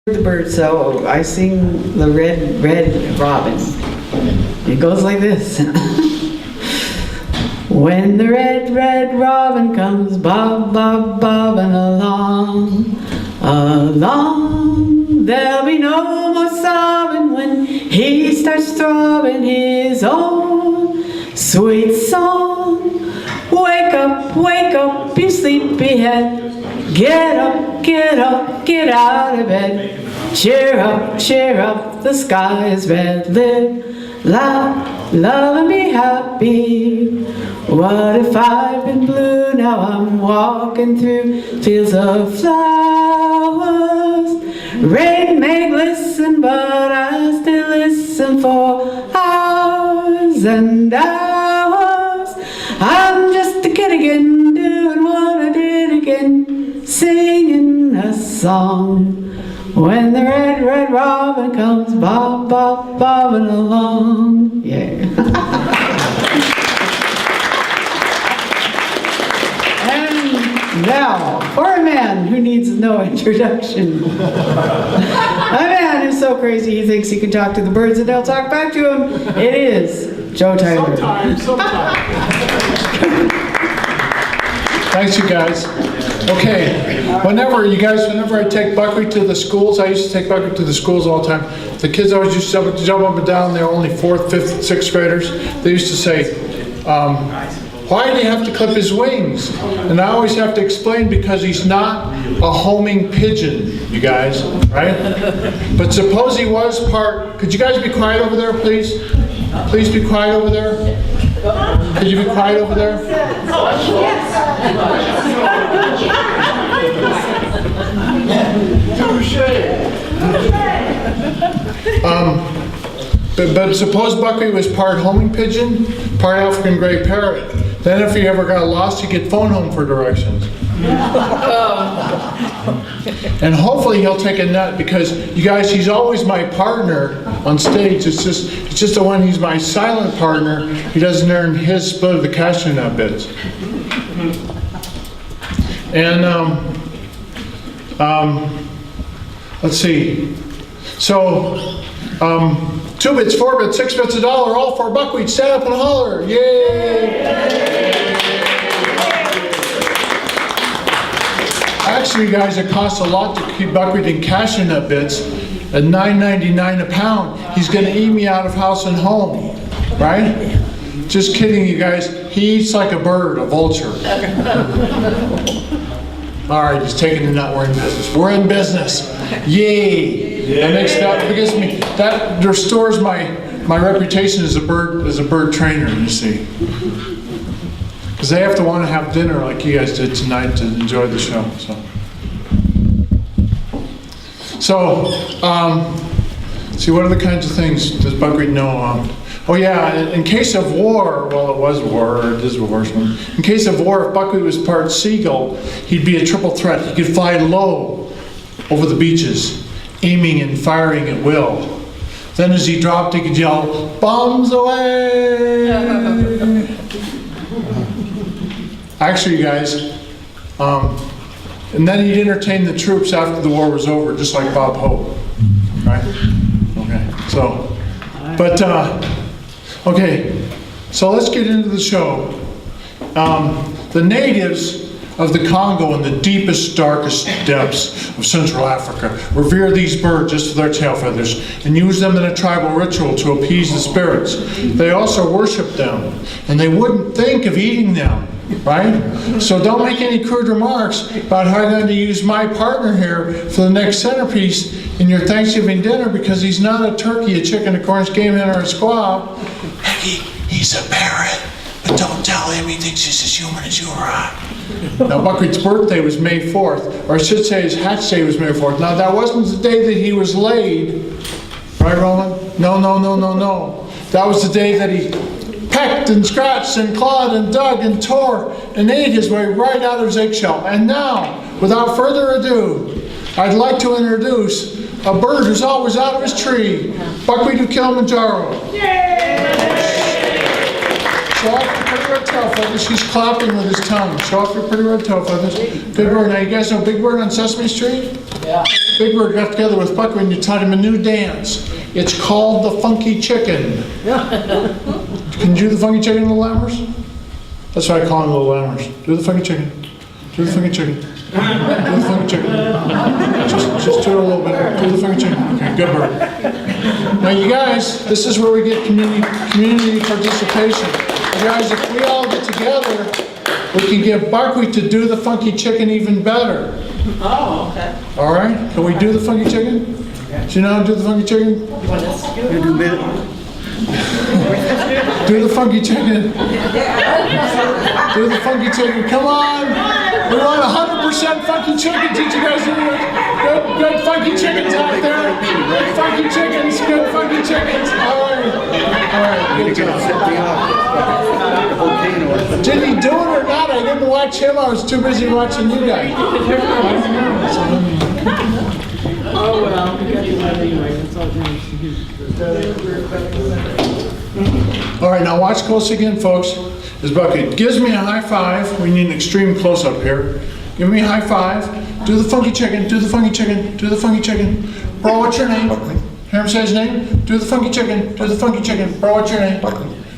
The bird, so I sing the red, red robin. It goes like this. When the red, red robin comes bob, bob, bobbing along, along, there'll be no more sobbing when he starts throbbing his own sweet song. Wake up, you sleepyhead. Get up, get up, get out of bed. Cheer up, the sky is red. Live, laugh, love and be happy. What if I've been blue? Now I'm walking through fields of flowers. Rain may glisten, but I still listen for hours and hours. I'm just a kid again, doing what I did again, singing a song. When the red, red robin comes bob, bob, bobbing along. Yeah. And now, for a man who needs no introduction. A man who's so crazy he thinks he can talk to the birds and they'll talk back to him. It is Joe Tyler. Sometimes. Thanks, you guys. Okay, whenever I take Buckwheat to the schools, I used to take Buckwheat to the schools all the time. The kids always used to jump up and down. They're only 4th, 5th, 6th graders. They used to say, why do you have to clip his wings? And I always have to explain, because he's not a homing pigeon, you guys, right? But suppose he was part. Could you guys be quiet over there, please? Please be quiet over there. Could you be quiet over there? But suppose Buckwheat was part homing pigeon, part African gray parrot. Then if he ever got lost, he could phone home for directions. And hopefully he'll take a nut, because you guys, he's always my partner on stage. It's just the one, he's my silent partner. He doesn't earn his split of the cashew nut bits. And let's see. So 2 bits, 4 bits, 6 bits, $1, all for Buckwheat. Stand up and holler! Yay! Actually, you guys, it costs a lot to keep Buckwheat in cashew nut bits. At $9.99 a pound, he's going to eat me out of house and home, right? Just kidding, you guys. He eats like a bird, a vulture. All right, he's taking the nut. We're in business. We're in business. Yay! That makes that restores my reputation as a bird trainer. You see, because they have to want to have dinner like you guys did tonight to enjoy the show. So, see, what other kinds of things does Buckwheat know? Oh yeah, in case of war, well, it was war, or it is war. In case of war, if Buckwheat was part seagull, he'd be a triple threat. He could fly low over the beaches, aiming and firing at will. Then as he dropped, he could yell, "Bombs away!" Actually, you guys, and then he'd entertain the troops after the war was over, just like Bob Hope, right? Okay, so, but, okay, so let's get into the show. The natives of the Congo in the deepest, darkest depths of Central Africa revere these birds just for their tail feathers and use them in a tribal ritual to appease the spirits. They also worship them, and they wouldn't think of eating them, right? So don't make any crude remarks about how you're going to use my partner here for the next centerpiece in your Thanksgiving dinner, because he's not a turkey, a chicken, a cornish game hen, or a squab. He's a parrot, but don't tell him he thinks he's as human as you or I. Now, Buckwheat's birthday was May 4th, or I should say his hatch day was May 4th. Now, that wasn't the day that he was laid, right, Roland? No. That was the day that he pecked and scratched and clawed and dug and tore and ate his way right out of his eggshell. And now, without further ado, I'd like to introduce a bird who's always out of his tree, Buckwheat of Kilimanjaro. Yay! So Show off your pretty red tail feathers. He's clapping with his tongue. Show off your pretty red tail feathers. Big Bird. Now, you guys know Big Bird on Sesame Street? Yeah. Big Bird got together with Buckwheat and you taught him a new dance. It's called the Funky Chicken. Can you do the Funky Chicken, Little Lammers? That's why I call him Little Lammers. Do the Funky Chicken. Do the Funky Chicken. Do the Funky Chicken. Just do it a little bit. Do the Funky Chicken. Okay, good bird. Now, you guys, this is where we get community participation. You guys, if we all get together, we can get Buckwheat to do the Funky Chicken even better. Oh, okay. All right? Can we do the Funky Chicken? Do you know how to do the Funky Chicken? Do the Funky Chicken. Do the Funky Chicken. Come on. We want 100% Funky Chicken. Did you guys do it? Good Funky Chickens out there. Good Funky Chickens. Good Funky Chickens. All right. All right. Good job. Did he do it or not? I didn't watch him. I was too busy watching you guys. Oh, well, we got to do that anyway. That's all. All right, now watch close again, folks. This Buckwheat gives me a high five. We need an extreme close-up here. Give me a high five. Do the Funky Chicken. Do the Funky Chicken. Do the Funky Chicken. Bro, what's your name? Hear him say his name? Do the Funky Chicken. Do the Funky Chicken. Bro, what's your name?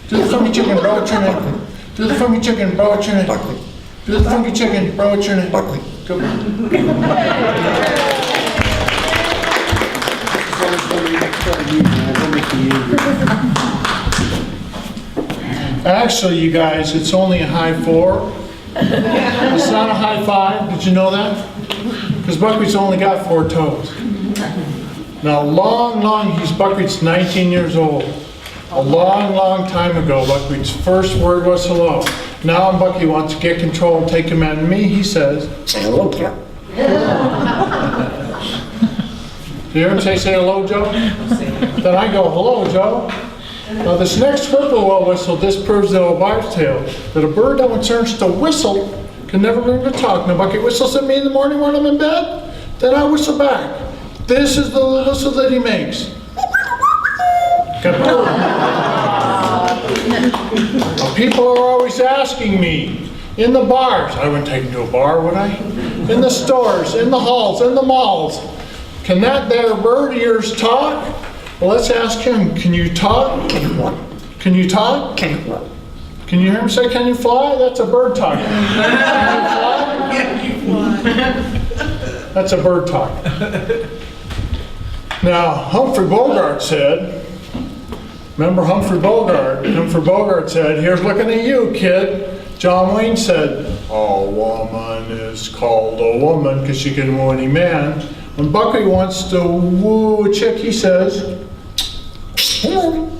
Do the Funky Chicken. Bro, what's your name? Do the Funky Chicken. Bro, what's your name? Do the Funky Chicken. Bro, what's your name? Good. Actually, you guys, it's only a high 4. It's not a high 5. Did you know that? Because Buckwheat's only got 4 toes. Now, Buckwheat's 19 years old. A long time ago, Buckwheat's first word was hello. Now Buckwheat wants to get control and take command of me. He says, hello, Joe. Do you hear him say hello, Joe? Then I go, hello, Joe. Now this next whippoorwill whistle disproves the old wives' tale that a bird that learns to whistle can never learn to talk. Now Buckwheat whistles at me in the morning when I'm in bed, then I whistle back. This is the whistle that he makes. Now, people are always asking me in the bars. I wouldn't take him to a bar, would I? In the stores, in the halls, in the malls. Can that there bird of yours talk? Well, let's ask him. Can you talk? Can you what? Can you talk? Can you what? Can you hear him say, can you fly? That's a bird talking. Can you fly? That's a bird talking. Now, Humphrey Bogart said, remember Humphrey Bogart? Humphrey Bogart said, here's looking at you, kid. John Wayne said, a woman is called a woman because she can woo any man. When Buckwheat wants to woo a chick, he says, hello.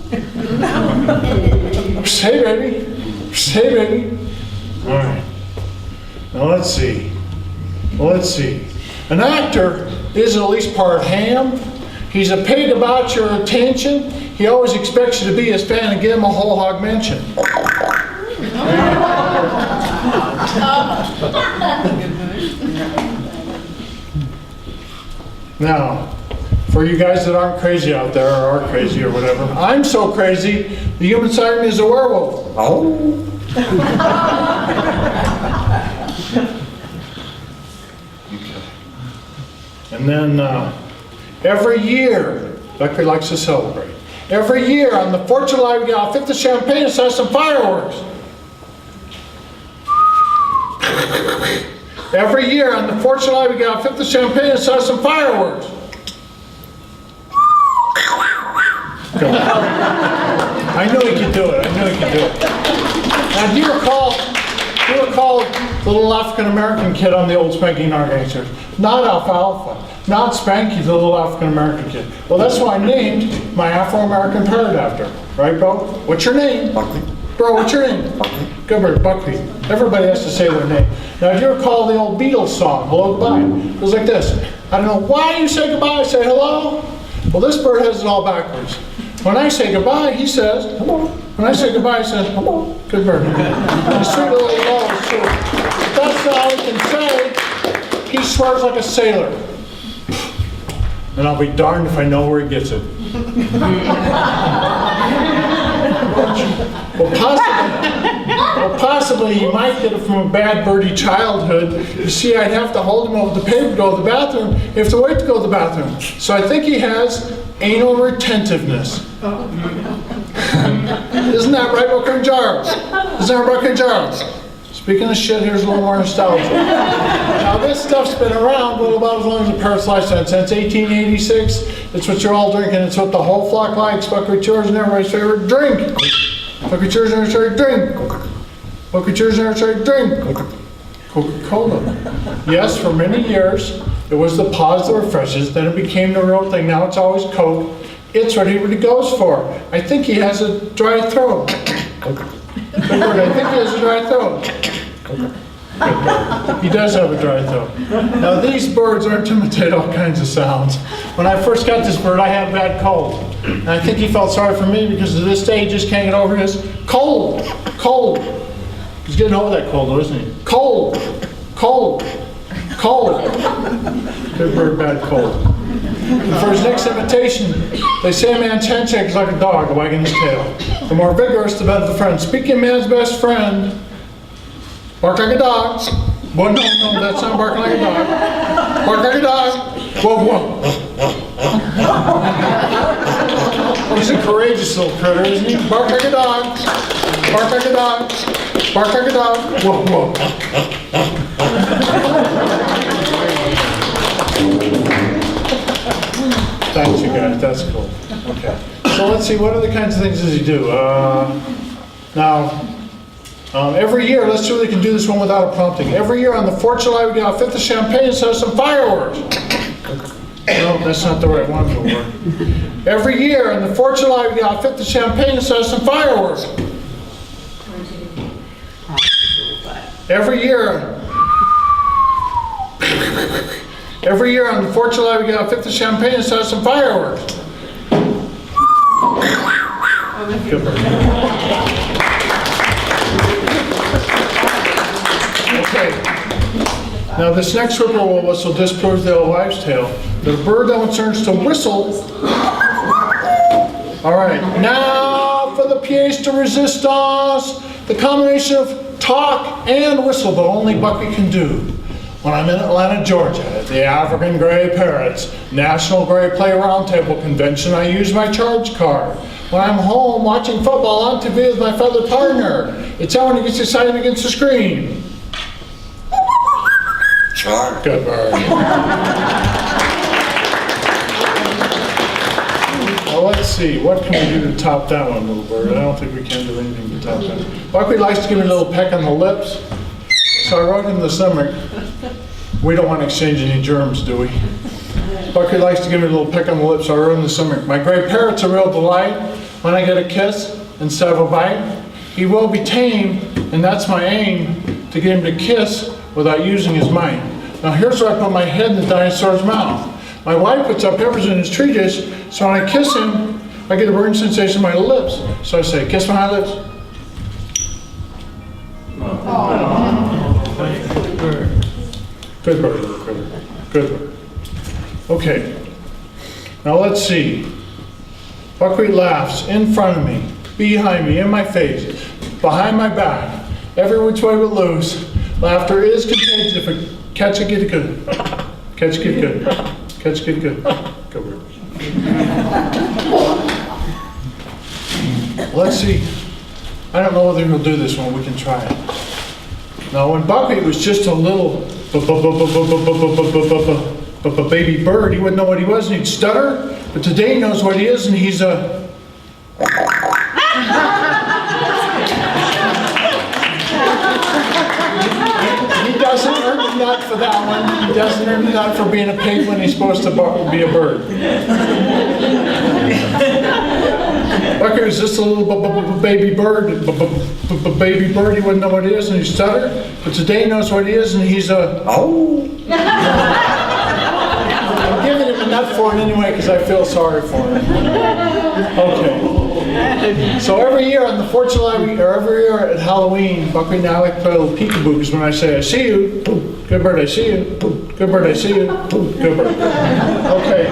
Hey, baby. Hey, baby. All right. Now, let's see. An actor is at least part ham. He's a pig about your attention. He always expects you to be his fan and give him a whole hog mention. Now, for you guys that aren't crazy out there, or are crazy or whatever, I'm so crazy, the human side of me is a werewolf. Oh. Okay. And then every year, Buckwheat likes to celebrate. Every year on the 4th of July, we get a 5th of champagne and set some fireworks. Every year on the 4th of July, we get a 5th of champagne and set some fireworks. I knew he could do it. Now, do you recall the little African-American kid on the old Spanky Nargangsters? Not Alfalfa. Not Spanky, the little African-American kid. Well, that's why I named my Afro-American parrot after. Right, bro? What's your name? Buckwheat. Bro, what's your name? Buckwheat. Good bird, Buckwheat. Everybody has to say their name. Now, do you recall the old Beatles song, Hello, Goodbye? It was like this. I don't know why you say goodbye, I say hello. Well, this bird has it all backwards. When I say goodbye, he says, hello. When I say goodbye, he says, hello. Good bird. His sweet little hello is true. That's all he can say. He swears like a sailor. And I'll be darned if I know where he gets it. Well, possibly he might get it from a bad birdie childhood. You see, I'd have to hold him over the paper to go to the bathroom. You have to wait to go to the bathroom. So I think he has anal retentiveness. Isn't that right, Booker and Giles? Isn't that right, Booker and Giles? Speaking of shit, here's a little more nostalgia. Now, this stuff's been around well about as long as the parrot's lifetime. Since 1886, it's what you're all drinking. It's what the whole flock likes. Buckwheat cheers and everybody's favorite drink. Buckwheat cheers and everybody's favorite drink. Buckwheat cheers and everybody's favorite drink. Coca-Cola. Yes, for many years, it was the pause that refreshes. Then it became the real thing. Now it's always Coke. It's what he really goes for. I think he has a dry throat. I think he has a dry throat. He does have a dry throat. Now these birds aren't to imitate all kinds of sounds. When I first got this bird, I had a bad cold. And I think he felt sorry for me because to this day he just can't get over his cold. Cold. He's getting over that cold, though, isn't he? Cold. Cold. Cold. Good bird, bad cold. And for his next imitation, they say a man's handshake is like a dog wagging his tail. The more vigorous, the better the friend. Speaking of man's best friend, bark like a dog. Well, no, that's not barking like a dog. Bark like a dog. Whoa, whoa. Oh, he's a courageous little critter, isn't he? Bark like a dog. Bark like a dog. Bark like a dog. Whoa, whoa. Thanks, you guys. That's cool. Okay. So let's see. What other kinds of things does he do? Every year, let's see if we can do this one without a prompting. Every year on the 4th of July, we get a fifth of champagne and set some fireworks. No, that's not the right one to work. Every year on the 4th of July, we get a fifth of champagne and set some fireworks. Every year on the 4th of July, we get a fifth of champagne and set some fireworks. Good bird. Okay. Now this next whippoorwill whistle disproves the old wives' tale. The bird that returns to whistle. All right. Now for the pièce de résistance, the combination of talk and whistle that only Buckwheat can do. When I'm in Atlanta, Georgia, at the African Gray Parrots National Gray Play Roundtable Convention, I use my charge card. When I'm home watching football on TV with my feathered partner, it's out when he gets excited and begins to scream. Sure. Good bird. Well, let's see. What can we do to top that one, little bird? I don't think we can do anything to top that. Buckwheat likes to give me a little peck on the lips. So I wrote him this summer. We don't want to exchange any germs, do we? Buckwheat likes to give me a little peck on the lips, so I wrote him this summer. My gray parrot's a real delight. When I get a kiss instead of a bite, he will be tame, and that's my aim, to get him to kiss without using his might. Now here's where I put my head in the dinosaur's mouth. My wife puts up peppers in his tree dish, so when I kiss him, I get a burning sensation in my lips. So I say, kiss my lips. Good bird, little critter. Good bird. Okay. Now let's see. Buckwheat laughs in front of me, behind me, in my face, behind my back, every which way but loose. Laughter is contagious if it catch it, get it good. Catch it, get it good. Catch it, get it good. Good bird. Let's see. I don't know whether he'll do this one. We can try it. Now, when Buckwheat was just a little baby bird, he wouldn't know what he was and he'd stutter. But today he knows what he is and he's a... He doesn't earn the nut for that one. He doesn't earn the nut for being a pig when he's supposed to be a bird. Buckwheat was just a little baby bird. Baby bird, he wouldn't know what he is and he stuttered. But today he knows what he is and he's a... Oh! I'm giving him a nut for it anyway because I feel sorry for him. Okay. So every year on the 4th of July, or every year at Halloween, Buckwheat and I like to play a little peekaboo because when I say, I see you, good bird, I see you, good bird, I see you, good bird. Okay.